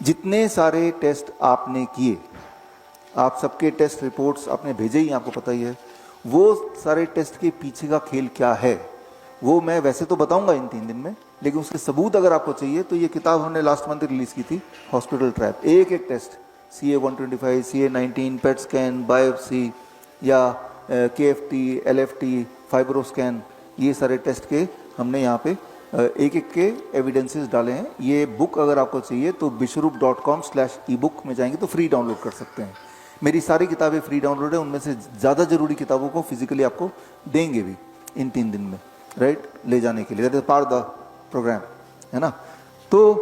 जितने सारे टेस्ट आपने किए, आप सबके टेस्ट रिपोर्ट्स आपने भेजे ही, आपको पता ही है, वो सारे टेस्ट के पीछे का खेल क्या है वो मैं वैसे तो बताऊंगा इन 3 दिन में, लेकिन उसके सबूत अगर आपको चाहिए तो ये किताब हमने लास्ट मंथ रिलीज की थी, हॉस्पिटल ट्रैप। एक एक test, CA-125, CA-19, PET scan, biopsy या KFT, LFT, फाइब्रोस्कैन, ये सारे टेस्ट के हमने यहाँ पे एक एक के एविडेंसेस डाले हैं। ये बुक अगर आपको चाहिए तो bishrup.com/ebook में जाएंगे तो फ्री डाउनलोड कर सकते हैं। मेरी सारी किताबें फ्री डाउनलोड है, उनमें से ज़्यादा ज़रूरी किताबों को फिजिकली आपको देंगे भी इन 3 दिन में, राइट, ले जाने के लिए। That is part the programme, है ना। तो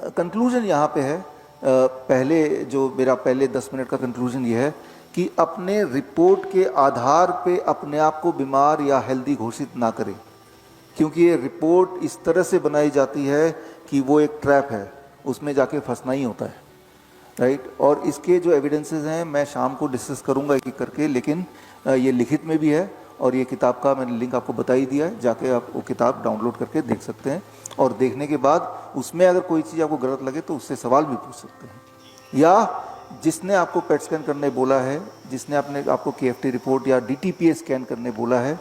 कंक्लूजन यहाँ पे है, पहले जो मेरा पहले 10 मिनट का कंक्लूजन ये है कि अपने रिपोर्ट के आधार पे अपने आप को बीमार या हेल्दी घोषित ना करें, क्योंकि ये रिपोर्ट इस तरह से बनाई जाती है कि वो एक ट्रैप है, उसमें जाके फंसना ही होता है, राइट। और इसके जो एविडेंसेस हैं मैं शाम को डिस्कस करूंगा एक एक करके, लेकिन ये लिखित में भी है और ये किताब का मैंने लिंक आपको बता ही दिया है, जाके आप वो किताब डाउनलोड करके देख सकते हैं। और देखने के बाद उसमें अगर कोई चीज़ आपको गलत लगे तो उससे सवाल भी पूछ सकते हैं, या जिसने आपको पेट स्कैन करने बोला है, जिसने आपको KFT रिपोर्ट या DTPA स्कैन करने बोला है,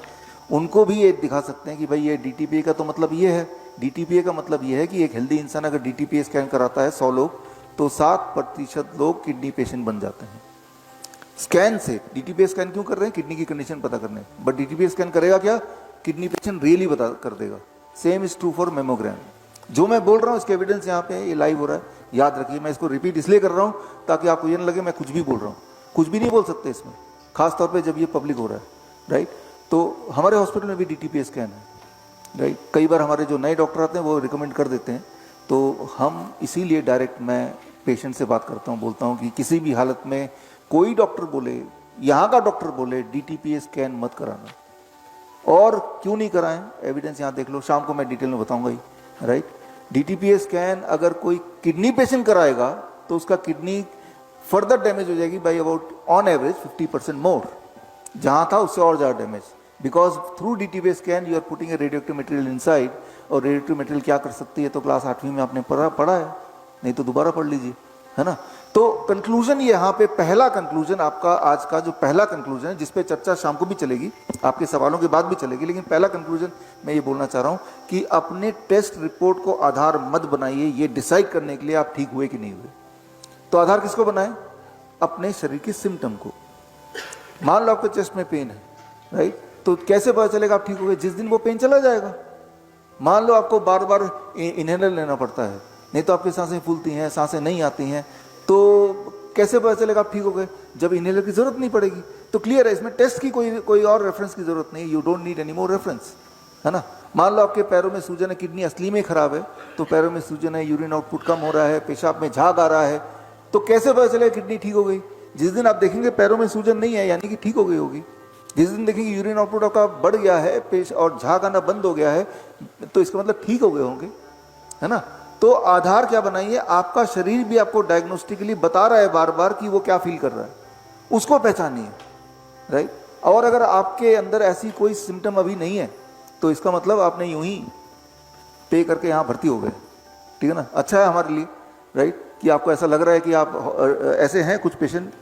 उनको भी ये दिखा सकते हैं कि भाई ये DTPA का तो मतलब ये है, DTPA का मतलब ये है कि एक हेल्दी इंसान अगर DTPA स्कैन कराता है 100 लोग तो 7% लोग किडनी पेशेंट बन जाते हैं स्कैन से। DTPA स्कैन क्यों कर रहे हैं? किडनी की कंडीशन पता करने, बट DTPA स्कैन करेगा क्या? किडनी पेशेंट रियली बता कर देगा। Same is true for mammogram. जो मैं बोल रहा हूँ इसके एविडेंस यहाँ पे ये लाइव हो रहा है, याद रखिए। मैं इसको रिपीट इसलिए कर रहा हूँ ताकि आपको ये न लगे मैं कुछ भी बोल रहा हूँ। कुछ भी नहीं बोल सकते इसमें, खासतौर पर जब ये पब्लिक हो रहा है, राइट। तो हमारे हॉस्पिटल में भी DTPA स्कैन है, राइट। कई बार हमारे जो नए डॉक्टर आते हैं वो रिकमेंड कर देते हैं, तो हम इसीलिए डायरेक्ट मैं पेशेंट से बात करता हूँ, बोलता हूँ कि किसी भी हालत में कोई डॉक्टर बोले, यहाँ का डॉक्टर बोले DTPA स्कैन मत कराना। और क्यों नहीं कराएं, एविडेंस यहाँ देख लो, शाम को मैं डिटेल में बताऊंगा ही, राइट। DTPA स्कैन अगर कोई किडनी पेशेंट कराएगा तो उसका किडनी फर्दर डैमेज हो जाएगी by about on average 50% more, जहाँ था उससे और ज़्यादा damage, because through DTPA scan you are putting a radioactive material inside. और रेडियोएक्टिव मटेरियल क्या कर सकती है तो क्लास 8वीं में आपने पढ़ा है, नहीं तो दोबारा पढ़ लीजिए, है ना। तो कंक्लूजन यहाँ पे, पहला कंक्लूजन आपका आज का जो पहला कंक्लूजन है, जिस पे चर्चा शाम को भी चलेगी, आपके सवालों के बाद भी चलेगी, लेकिन पहला कंक्लूजन मैं ये बोलना चाह रहा हूँ कि अपने टेस्ट रिपोर्ट को आधार मत बनाइए ये डिसाइड करने के लिए आप ठीक हुए कि नहीं हुए। तो आधार किसको बनाए? अपने शरीर के सिम्टम को। मान लो आपको चेस्ट में पेन है, राइट, तो कैसे पता चलेगा आप ठीक हो गए? जिस दिन वो पेन चला जाएगा। मान लो आपको बार बार इनहेलर लेना पड़ता है, नहीं तो आपकी सांसें फूलती हैं, सांसें नहीं आती हैं, तो कैसे पता चलेगा आप ठीक हो गए? जब इनहेलर की जरूरत नहीं पड़ेगी। तो क्लियर है, इसमें टेस्ट की कोई और रेफरेंस की जरूरत नहीं, you don't need any more reference, है ना। मान लो आपके पैरों में सूजन है, किडनी असली में खराब है, तो पैरों में सूजन है, यूरिन आउटपुट कम हो रहा है, पेशाब में झाग आ रहा है, तो कैसे पता चलेगा किडनी ठीक हो गई? जिस दिन आप देखेंगे पैरों में सूजन नहीं है, यानी कि ठीक हो गई होगी। जिस दिन देखेंगे यूरिन आउटपुट आपका बढ़ गया है, पेश और झाग आना बंद हो गया है, तो इसका मतलब ठीक हो गए होंगे, है ना। तो आधार क्या बनाइए, आपका शरीर भी आपको डायग्नोस्टिकली बता रहा है बार बार कि वो क्या फील कर रहा है, उसको पहचानिए, राइट। और अगर आपके अंदर ऐसी कोई सिम्टम अभी नहीं है तो इसका मतलब आपने यूं ही पे करके यहाँ भर्ती हो गए, ठीक है ना। अच्छा है हमारे लिए, राइट, कि आपको ऐसा लग रहा है कि आप ऐसे हैं कुछ पेशेंट,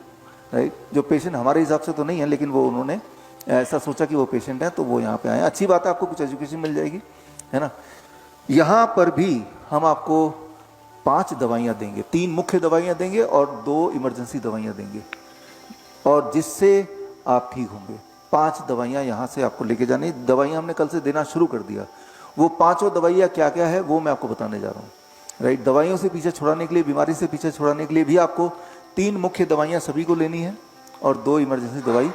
राइट, जो पेशेंट हमारे हिसाब से तो नहीं है, लेकिन वो उन्होंने ऐसा सोचा कि वो पेशेंट है तो वो यहाँ पे आए। अच्छी बात है, आपको कुछ एजुकेशन मिल जाएगी, है ना। यहाँ पर भी हम आपको 5 दवाइयाँ देंगे, 3 मुख्य दवाइयाँ देंगे और 2 इमरजेंसी दवाइयाँ देंगे, और जिससे आप ठीक होंगे। 5 दवाइयाँ यहाँ से आपको लेके जानी। दवाइयाँ हमने कल से देना शुरू कर दिया। वो 5 दवाइयाँ क्या क्या है वो मैं आपको बताने जा रहा हूँ, राइट। दवाइयों से पीछे छुड़ाने के लिए, बीमारी से पीछे छुड़ाने के लिए भी आपको 3 मुख्य दवाइयाँ सभी को लेनी है और 2 इमरजेंसी दवाई।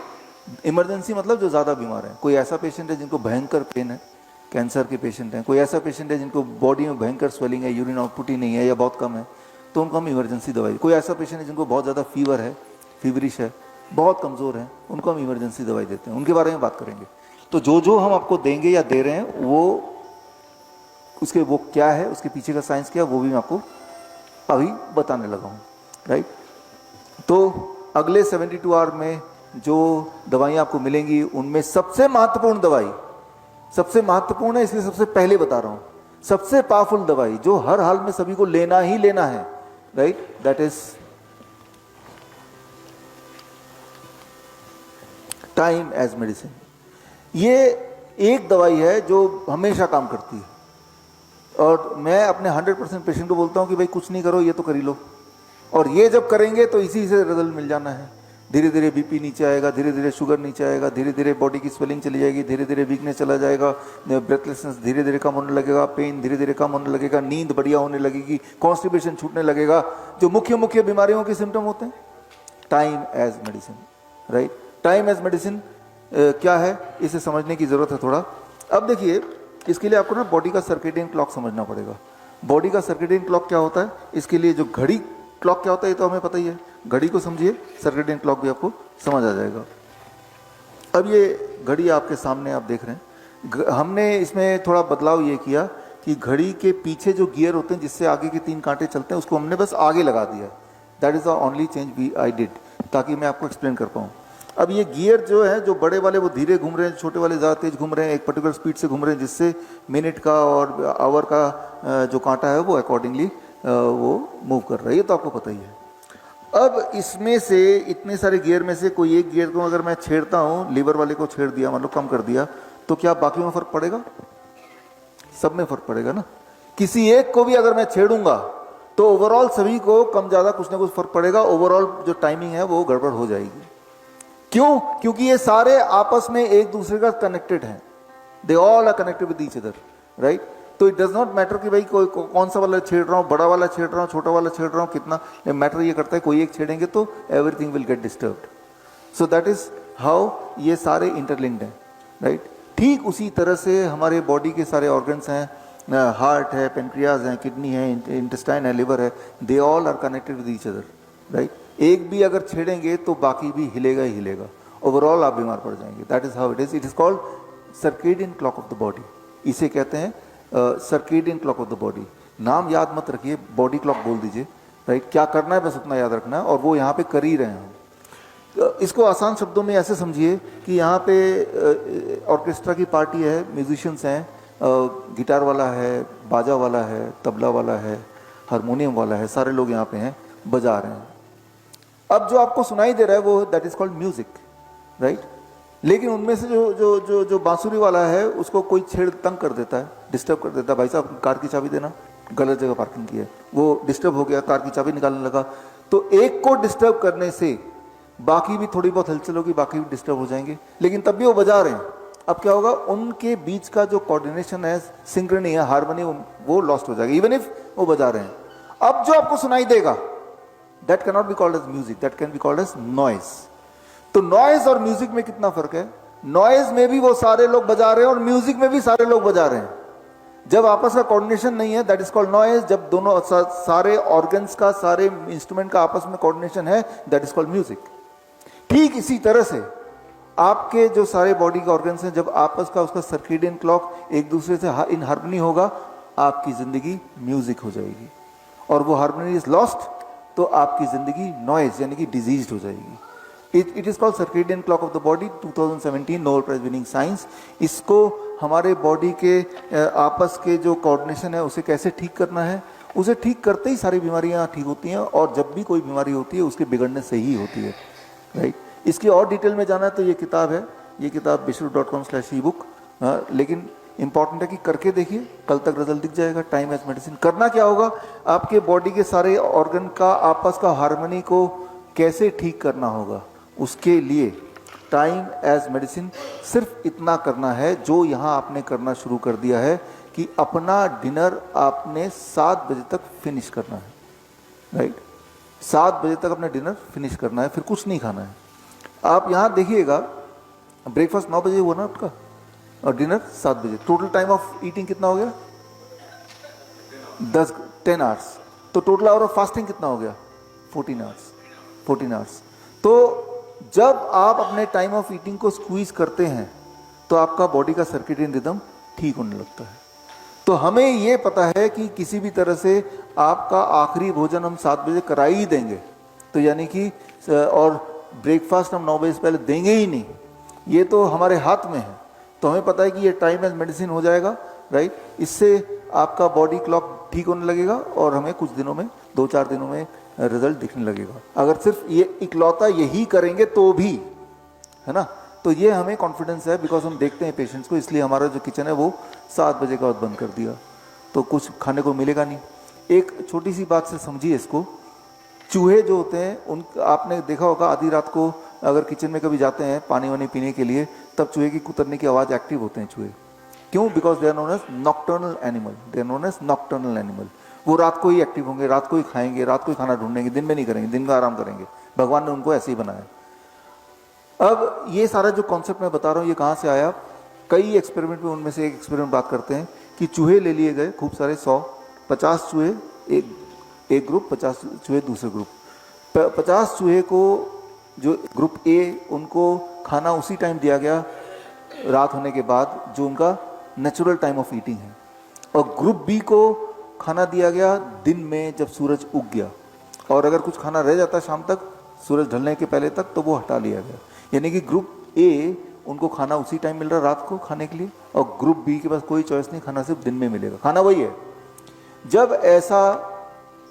इमरजेंसी मतलब जो ज़्यादा बीमार है, कोई ऐसा पेशेंट है जिनको भयंकर पेन है, कैंसर के पेशेंट हैं, कोई ऐसा पेशेंट है जिनको बॉडी में भयंकर स्वेलिंग है, यूरिन आउटपुट ही नहीं है या बहुत कम है, तो उनको हम इमरजेंसी दवाई। कोई ऐसा पेशेंट है जिनको बहुत ज़्यादा फीवर है, फीवरिश है, बहुत कमज़ोर है, उनको हम इमरजेंसी दवाई देते हैं, उनके बारे में बात करेंगे। तो जो जो हम आपको देंगे या दे रहे हैं वो क्या है, उसके पीछे का साइंस क्या है, वो भी मैं आपको अभी बताने लगा हूँ, राइट। तो अगले 72 आवर में जो दवाइयाँ आपको मिलेंगी उनमें सबसे महत्वपूर्ण दवाई, सबसे महत्वपूर्ण है इसलिए सबसे पहले बता रहा हूँ, सबसे पावरफुल दवाई जो हर हाल में सभी को लेना ही लेना है, right, that is time as medicine. ये एक दवाई है जो हमेशा काम करती है, और मैं अपने 100% पेशेंट को बोलता हूँ कि भाई कुछ नहीं करो, ये तो कर ही लो, और ये जब करेंगे तो इसी से रिजल्ट मिल जाना है। धीरे धीरे बीपी नीचे आएगा, धीरे धीरे शुगर नीचे आएगा, धीरे धीरे बॉडी की स्वेलिंग चली जाएगी, धीरे धीरे वीकनेस चला जाएगा, ब्रेथलेसनेस धीरे धीरे कम होने लगेगा, पेन धीरे धीरे कम होने लगेगा, नींद बढ़िया होने लगेगी, कॉन्स्टिपेशन छूटने लगेगा। जो मुख्य मुख्य बीमारियों के सिम्टम होते हैं, time as medicine, right. Time as medicine क्या है, इसे समझने की जरूरत है थोड़ा। अब देखिए, इसके लिए आपको ना बॉडी का सर्केडियन क्लॉक समझना पड़ेगा। बॉडी का सर्केडियन क्लॉक क्या होता है, इसके लिए जो घड़ी क्लॉक क्या होता है ये तो हमें पता ही है, घड़ी को समझिए, सर्केडियन क्लॉक भी आपको समझ आ जाएगा। अब ये घड़ी आपके सामने आप देख रहे हैं, हमने इसमें थोड़ा बदलाव ये किया कि घड़ी के पीछे जो गियर होते हैं जिससे आगे के 3 कांटे चलते हैं, उसको हमने बस आगे लगा दिया। That is the only change I did, ताकि मैं आपको एक्सप्लेन कर पाऊँ। अब ये गियर जो है, जो बड़े वाले वो धीरे घूम रहे हैं, छोटे वाले ज़्यादा तेज घूम रहे हैं, एक पर्टिकुलर स्पीड से घूम रहे हैं, जिससे मिनट का और आवर का जो कांटा है वो अकॉर्डिंगली वो मूव कर रहा है, ये तो आपको पता ही है। अब इसमें से इतने सारे गियर में से कोई एक गियर को अगर मैं छेड़ता हूँ, लीवर वाले को छेड़ दिया, मतलब कम कर दिया, तो क्या बाकी में फर्क पड़ेगा? सब में फर्क पड़ेगा ना। किसी एक को भी अगर मैं छेड़ूंगा तो ओवरऑल सभी को कम ज़्यादा कुछ ना कुछ फर्क पड़ेगा, ओवरऑल जो टाइमिंग है वो गड़बड़ हो जाएगी। क्यों? क्योंकि ये सारे आपस में एक दूसरे का कनेक्टेड हैं, they all are connected with each other, right. तो इट डज नॉट मैटर कि भाई कौन सा वाला छेड़ रहा हूँ, बड़ा वाला छेड़ रहा हूँ, छोटा वाला छेड़ रहा हूँ, कितना मैटर ये करता है, कोई एक छेड़ेंगे तो everything will get disturbed. So that is how ये सारे इंटरलिंक्ड हैं, राइट। ठीक उसी तरह से हमारे बॉडी के सारे ऑर्गन्स हैं, हार्ट है, पेनक्रियाज है, किडनी है, इंटेस्टाइन है, लिवर है, they all are connected with each other, right. एक भी अगर छेड़ेंगे तो बाकी भी हिलेगा ही हिलेगा, ओवरऑल आप बीमार पड़ जाएंगे। That is how it is called circadian clock of the body. इसे कहते हैं circadian clock of the body. नाम याद मत रखिए, बॉडी क्लॉक बोल दीजिए, राइट। क्या करना है बस उतना याद रखना है, और वो यहाँ पे कर ही रहे हैं। इसको आसान शब्दों में ऐसे समझिए कि यहाँ पे ऑर्केस्ट्रा की पार्टी है, म्यूजिशियंस हैं, गिटार वाला है, बाजा वाला है, तबला वाला है, हारमोनियम वाला है, सारे लोग यहाँ पे हैं, बजा रहे हैं। अब जो आपको सुनाई दे रहा है वो that is called music, right. लेकिन उनमें से जो बांसुरी वाला है उसको कोई छेड़ तंग कर देता है, डिस्टर्ब कर देता है, भाई साहब कार की चाबी देना, गलत जगह पार्किंग की है, वो डिस्टर्ब हो गया, कार की चाबी निकालने लगा। तो एक को डिस्टर्ब करने से बाकी भी थोड़ी बहुत हलचल होगी, बाकी भी डिस्टर्ब हो जाएंगे, लेकिन तब भी वो बजा रहे हैं। अब क्या होगा, उनके बीच का जो कोऑर्डिनेशन है, सिंक्रोनी है, हार्मनी, वो लॉस्ट हो जाएगा, इवन इफ वो बजा रहे हैं। अब जो आपको सुनाई देगा that cannot be called as music, that can be called as noise। तो नॉइज और म्यूजिक में कितना फर्क है? नॉइज में भी वो सारे लोग बजा रहे हैं और म्यूजिक में भी सारे लोग बजा रहे हैं। जब आपस का कोऑर्डिनेशन नहीं है, दैट इज कॉल्ड नॉइज। जब दोनों सारे ऑर्गन्स का, सारे इंस्ट्रूमेंट का आपस में कोऑर्डिनेशन है, दैट इज कॉल्ड म्यूजिक। ठीक इसी तरह से आपके जो सारे बॉडी के ऑर्गन्स हैं, जब आपस का उसका सर्केडियन क्लॉक एक दूसरे से इन हार्मनी होगा, आपकी जिंदगी म्यूजिक हो जाएगी, और वो हार्मनी इज लॉस्ट तो आपकी जिंदगी नॉइज यानी कि डिजीज्ड हो जाएगी। It is called circadian clock of the body, 2017 Nobel prize winning science. इसको हमारे बॉडी के आपस के जो कोऑर्डिनेशन है उसे कैसे ठीक करना है, उसे ठीक करते ही सारी बीमारियां ठीक होती हैं, और जब भी कोई बीमारी होती है उसके बिगड़ने से ही होती है, राइट। इसकी और डिटेल में जाना है तो ये किताब है, ये किताब bishru.com/ebook। लेकिन इंपॉर्टेंट है कि करके देखिए, कल तक रिजल्ट दिख जाएगा। टाइम एज मेडिसिन करना क्या होगा, आपके बॉडी के सारे ऑर्गन का आपस का हार्मनी को कैसे ठीक करना होगा, उसके लिए टाइम एज मेडिसिन सिर्फ इतना करना है जो यहाँ आपने करना शुरू कर दिया है कि अपना डिनर आपने 7 बजे तक फिनिश करना है, राइट। 7 बजे तक अपना डिनर फिनिश करना है, फिर कुछ नहीं खाना है। आप यहाँ देखिएगा, ब्रेकफास्ट 9 बजे हुआ ना आपका, और डिनर 7 बजे, टोटल टाइम ऑफ ईटिंग कितना हो गया? 10 आवर्स। तो टोटल आवर ऑफ फास्टिंग कितना हो गया? 14 आवर्स। तो जब आप अपने टाइम ऑफ ईटिंग को स्क्वीज करते हैं तो आपका बॉडी का सर्केडियन रिदम ठीक होने लगता है। तो हमें ये पता है कि किसी भी तरह से आपका आखिरी भोजन हम 7 बजे करा ही देंगे, तो यानी कि और ब्रेकफास्ट हम 9 बजे से पहले देंगे ही नहीं, ये तो हमारे हाथ में है। तो हमें पता है कि ये टाइम एज मेडिसिन हो जाएगा, राइट। इससे आपका बॉडी क्लॉक ठीक होने लगेगा और हमें कुछ दिनों में 2-4 दिनों में रिजल्ट दिखने लगेगा। अगर सिर्फ ये इकलौता यही करेंगे तो भी, है ना, तो ये हमें कॉन्फिडेंस है, बिकॉज हम देखते हैं पेशेंट्स को, इसलिए हमारा जो किचन है वो 7 बजे के बाद बंद कर दिया, तो कुछ खाने को मिलेगा नहीं। एक छोटी सी बात से समझिए इसको, चूहे जो होते हैं उन, आपने देखा होगा आधी रात को अगर किचन में कभी जाते हैं पानी वानी पीने के लिए, तब चूहे की कुतरने की आवाज़ एक्टिव होते हैं चूहे। क्यों? Because they are known as nocturnal animal, they are known as nocturnal animal. वो रात को ही एक्टिव होंगे, रात को ही खाएंगे, रात को ही खाना ढूंढेंगे, दिन में नहीं करेंगे, दिन का आराम करेंगे। भगवान ने उनको ऐसे ही बनाया। अब ये सारा जो कॉन्सेप्ट मैं बता रहा हूँ ये कहाँ से आया? कई एक्सपेरिमेंट में, उनमें से एक एक्सपेरिमेंट बात करते हैं कि चूहे ले लिए गए खूब सारे, 100-50 चूहे एक ग्रुप, 50 चूहे दूसरे ग्रुप। 50 चूहे को, जो ग्रुप ए, उनको खाना उसी टाइम दिया गया रात होने के बाद जो उनका नेचुरल टाइम ऑफ ईटिंग है, और ग्रुप बी को खाना दिया गया दिन में जब सूरज उग गया, और अगर कुछ खाना रह जाता शाम तक सूरज ढलने के पहले तक तो वो हटा लिया गया। यानी कि ग्रुप ए, उनको खाना उसी टाइम मिल रहा रात को खाने के लिए, और ग्रुप बी के पास कोई चॉइस नहीं, खाना सिर्फ दिन में मिलेगा, खाना वही है। जब ऐसा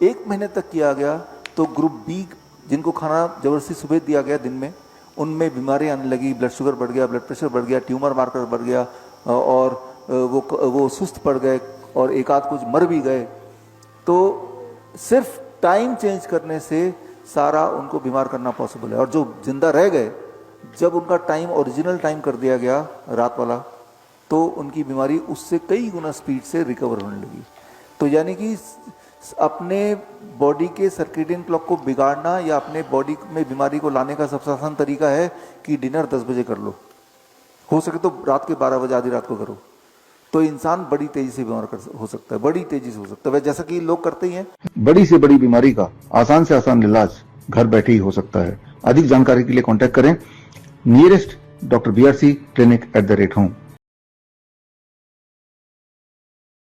1 महीने तक किया गया तो ग्रुप बी, जिनको खाना जबरदस्ती सुबह दिया गया दिन में, उनमें बीमारी आने लगी, ब्लड शुगर बढ़ गया, ब्लड प्रेशर बढ़ गया, ट्यूमर मार्कर बढ़ गया, और वो सुस्त पड़ गए, और एक आध कुछ मर भी गए। तो सिर्फ टाइम चेंज करने से सारा उनको बीमार करना पॉसिबल है। और जो जिंदा रह गए, जब उनका टाइम ओरिजिनल टाइम कर दिया गया रात वाला, तो उनकी बीमारी उससे कई गुना स्पीड से रिकवर होने लगी। तो यानी कि अपने बॉडी के सर्केडियन क्लॉक को बिगाड़ना या अपने बॉडी में बीमारी को लाने का सबसे आसान तरीका है कि डिनर 10 बजे कर लो, हो सके तो रात के 12 बजे आधी रात को करो, तो इंसान बड़ी तेजी से बीमार हो सकता है, बड़ी तेजी से हो सकता है, जैसा कि लोग करते ही हैं। बड़ी से बड़ी बीमारी का आसान से आसान इलाज घर बैठे ही हो सकता है। अधिक जानकारी के लिए कांटेक्ट करें नियरेस्ट डॉक्टर BRC clinic@home।